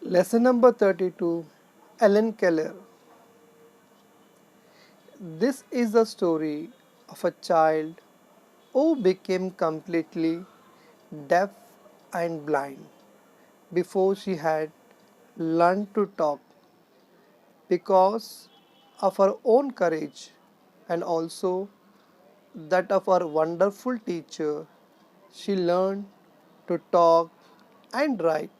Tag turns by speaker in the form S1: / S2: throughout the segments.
S1: Lesson number 32, Ellen Keller. This is the story of a child who became completely deaf and blind before she had learned to talk. Because of her own courage and also that of her wonderful teacher, she learned to talk and write.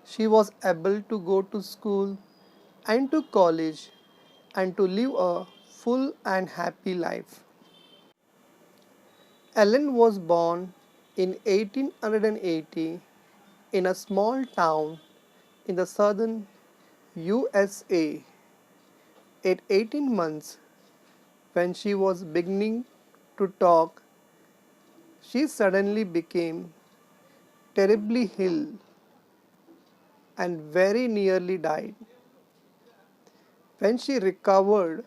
S1: She was able to go to school and to college and to live a full and happy life. Ellen was born in 1880 in a small town in the southern USA. At 18 months, when she was beginning to talk, she suddenly became terribly ill and very nearly died. When she recovered,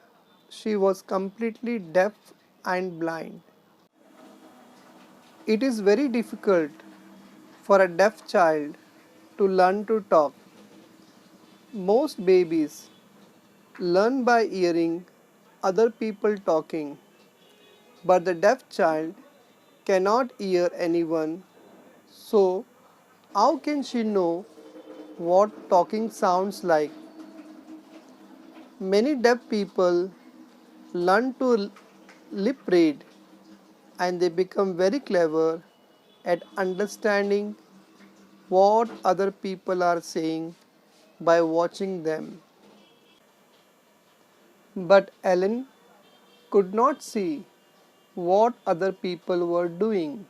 S1: she was completely deaf and blind. It is very difficult for a deaf child to learn to talk. Most babies learn by hearing other people talking, but the deaf child cannot hear anyone, so how can she know what talking sounds like? Many deaf people learn to lip read and they become very clever at understanding what other people are saying by watching them. But Ellen could not see what other people were doing.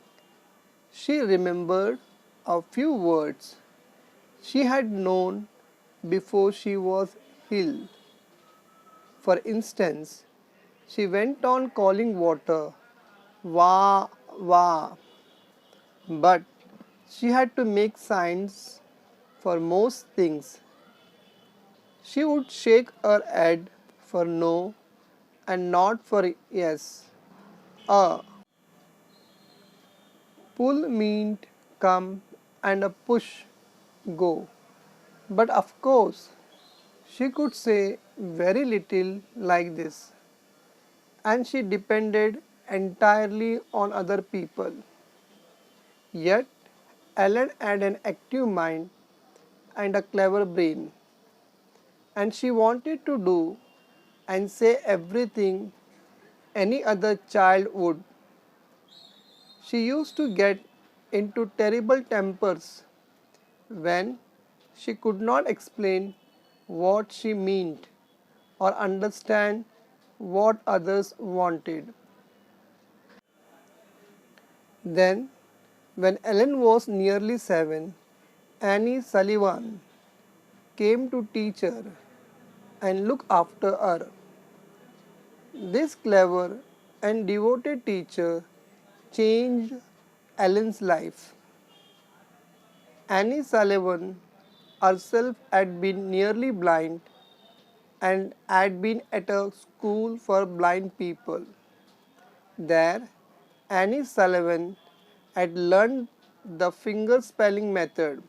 S1: She remembered a few words she had known before she was ill. For instance, she went on calling water "Wah, wah," but she had to make signs for most things. She would shake her head for no and nod for yes. A pull meant come and a push go. But of course, she could say very little like this, and she depended entirely on other people. Yet, Ellen had an active mind and a clever brain, and she wanted to do and say everything any other child would. She used to get into terrible tempers when she could not explain what she meant or understand what others wanted. Then, when Ellen was nearly 7, Annie Sullivan came to teach her and look after her. This clever and devoted teacher changed Ellen's life. Annie Sullivan herself had been nearly blind and had been at a school for blind people. There, Annie Sullivan had learned the finger spelling method.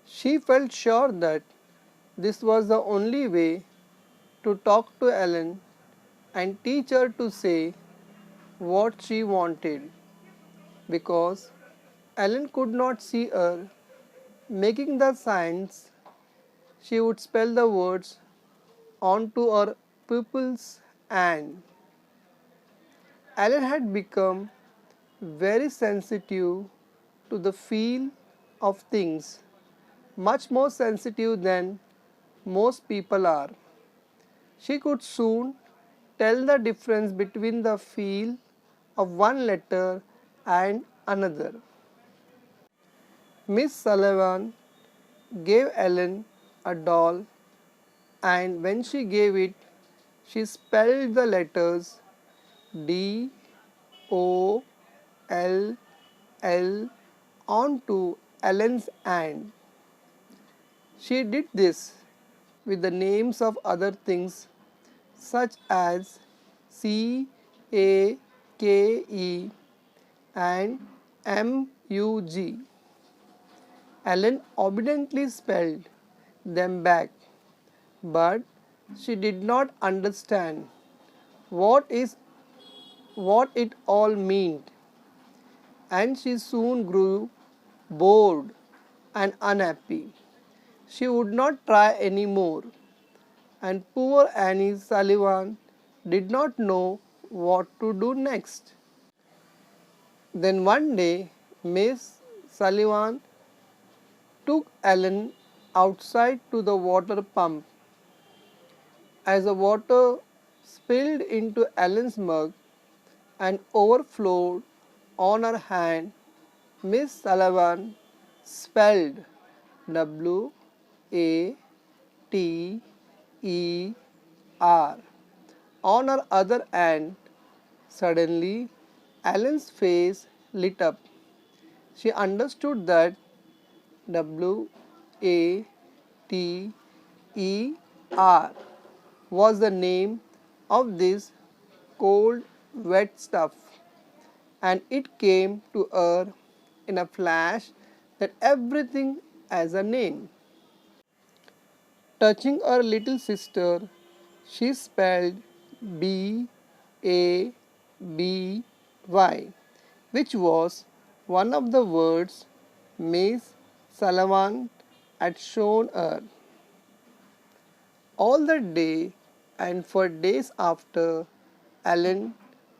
S1: She felt sure that this was the only way to talk to Ellen and teach her to say what she wanted, because Ellen could not see her making the signs. She would spell the words onto her pupils, and Ellen had become very sensitive to the feel of things, much more sensitive than most people are. She could soon tell the difference between the feel of one letter and another. Miss Sullivan gave Ellen a doll, and when she gave it, she spelled the letters D O L L onto Ellen's hand. She did this with the names of other things such as C A K E and M U G. Ellen obediently spelled them back, but she did not understand what is what it all meant, and she soon grew bored and unhappy. She would not try any more, and poor Annie Sullivan did not know what to do next. Then one day, Miss Sullivan took Ellen outside to the water pump. As the water spilled into Ellen's mug and overflowed on her hand, Miss Sullivan spelled Water on her other hand. Suddenly, Ellen's face lit up. She understood that Water was the name of this cold, wet stuff, and it came to her in a flash that everything has a name. Touching her little sister, she spelled Baby, which was one of the words Miss Sullivan had shown her. All that day and for days after, Ellen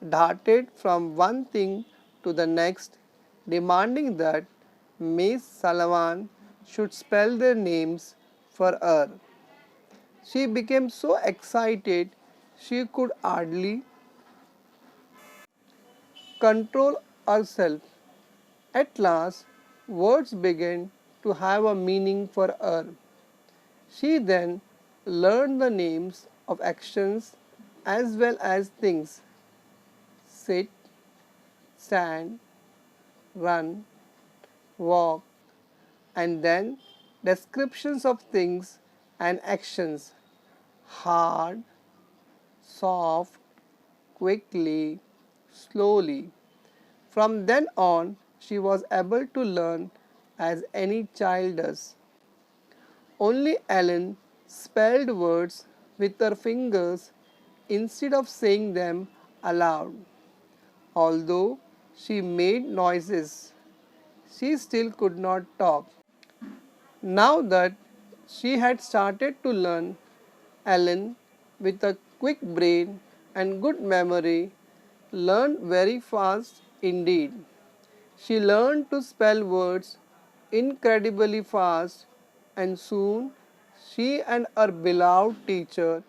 S1: darted from one thing to the next, demanding that Miss Sullivan should spell their names for her. She became so excited she could hardly control herself. At last, words began to have a meaning for her. She then learned the names of actions as well as things: sit, stand, run, walk, and then descriptions of things and actions: hard, soft, quickly, slowly. From then on, she was able to learn as any child does. Only Ellen spelled words with her fingers instead of saying them aloud. Although she made noises, she still could not talk. Now that she had started to learn, Ellen, with a quick brain and good memory, learned very fast indeed. She learned to spell words incredibly fast, and soon she and her beloved teacher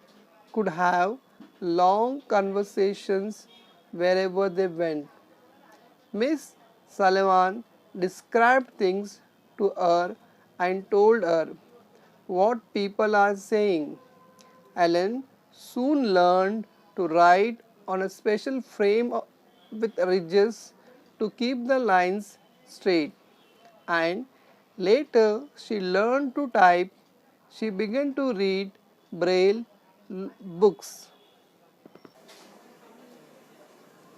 S1: could have long conversations wherever they went. Miss Sullivan described things to her and told her what people are saying. Ellen soon learned to write on a special frame with ridges to keep the lines straight, and later she learned to type. She began to read Braille books.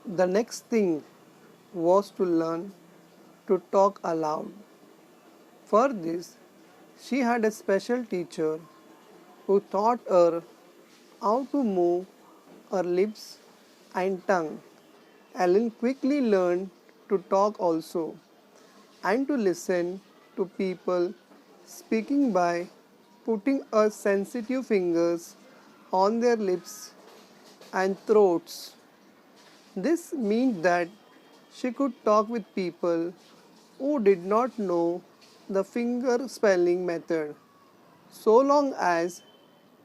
S1: The next thing was to learn to talk aloud. For this, she had a special teacher who taught her how to move her lips and tongue. Ellen quickly learned to talk also, and to listen to people speaking by putting her sensitive fingers on their lips and throats. This meant that she could talk with people who did not know the finger spelling method, so long as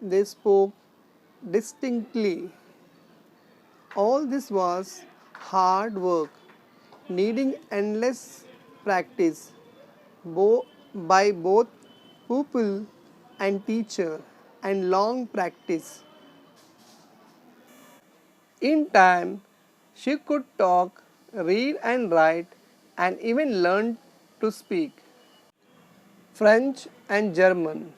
S1: they spoke distinctly. All this was hard work, needing endless practice by both pupil and teacher, and long practice. In time, she could talk, read and write, and even learn to speak French and German.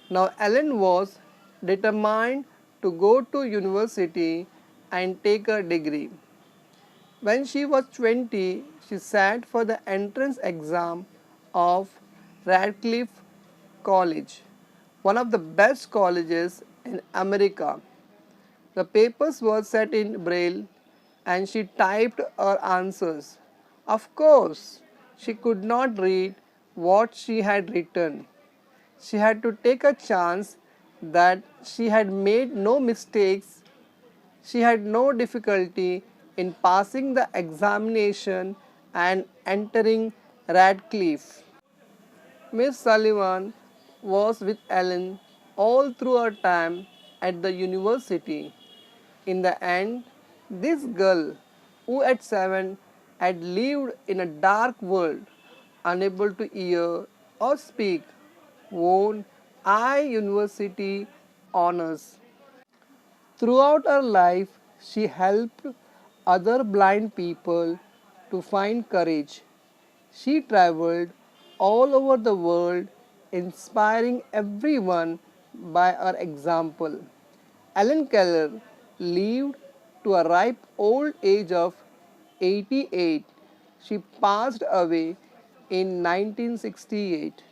S1: Now Ellen was determined to go to university and take a degree. When she was 20, she sat for the entrance exam of Radcliffe College, one of the best colleges in America. The papers were set in braille and she typed her answers. Of course, she could not read what she had written. She had to take a chance that she had made no mistakes. She had no difficulty in passing the examination and entering Radcliffe. Miss Sullivan was with Ellen all through her time at the university. In the end, this girl, who at 7 had lived in a dark world, unable to hear or speak, won I University honors. Throughout her life, she helped other blind people to find courage. She traveled all over the world, inspiring everyone by her example. Ellen Keller lived to a ripe old age of 88. She passed away in 1968.